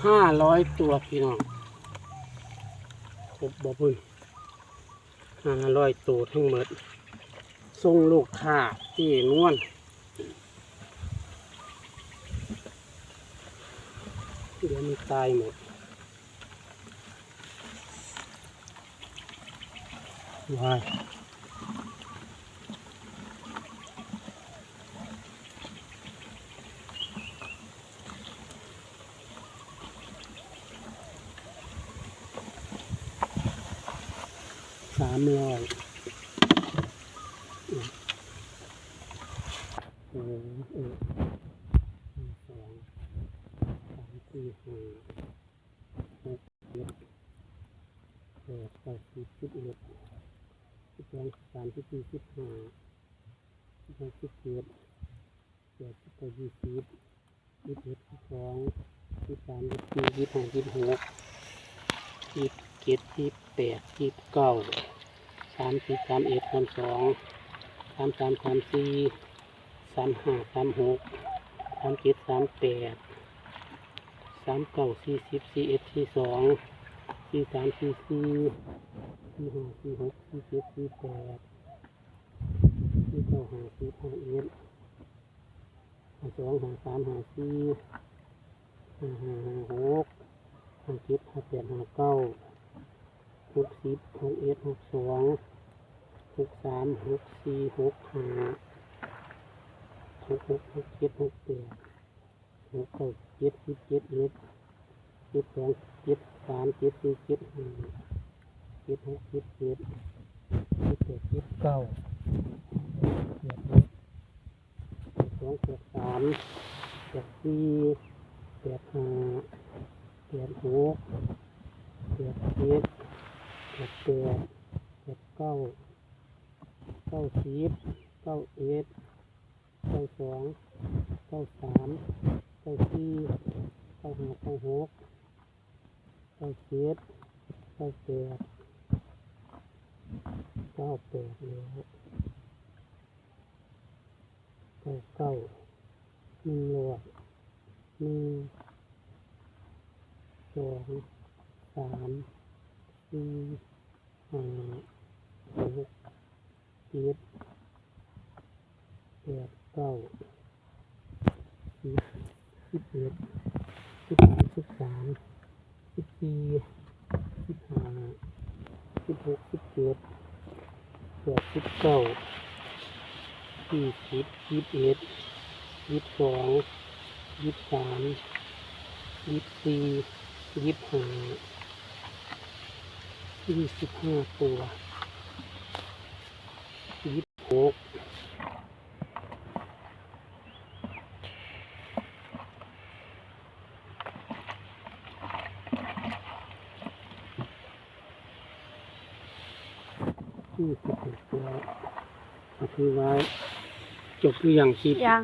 500 ตัวพี่น้องครบบ่เพิ่น500 ตัวทั้งหมดส่งลูกค้าที่นวลเดี๋ยวมันตายหมดวาย300โอ้โห2 3 4 5 6 7 8 9 10 11 12 13 14 15 16 17 18 19 20 21 22 23 24 25 26 27 28 29 30 31 32 33 34 35 36 37 38 39 40 41 42 43 44 45 46 47 48 49 50 51 52 53 54 55 56 57 58 59 60 61 62 63 64 65 66 67 68 69 70 71 72 73 74 75 76 77 78 79 82 83 84 85 86 87 88 89 90 91 92 93 94 95 96 97 98 98แล้ว99 100 1 2 3 4 5 6 7 8 9 10 11 12 13 14 15 16 17 18 19 20 21 22 23 24 25 25 ตัว 26 26 ตัวอธิบายจบหรือยังคลิปยัง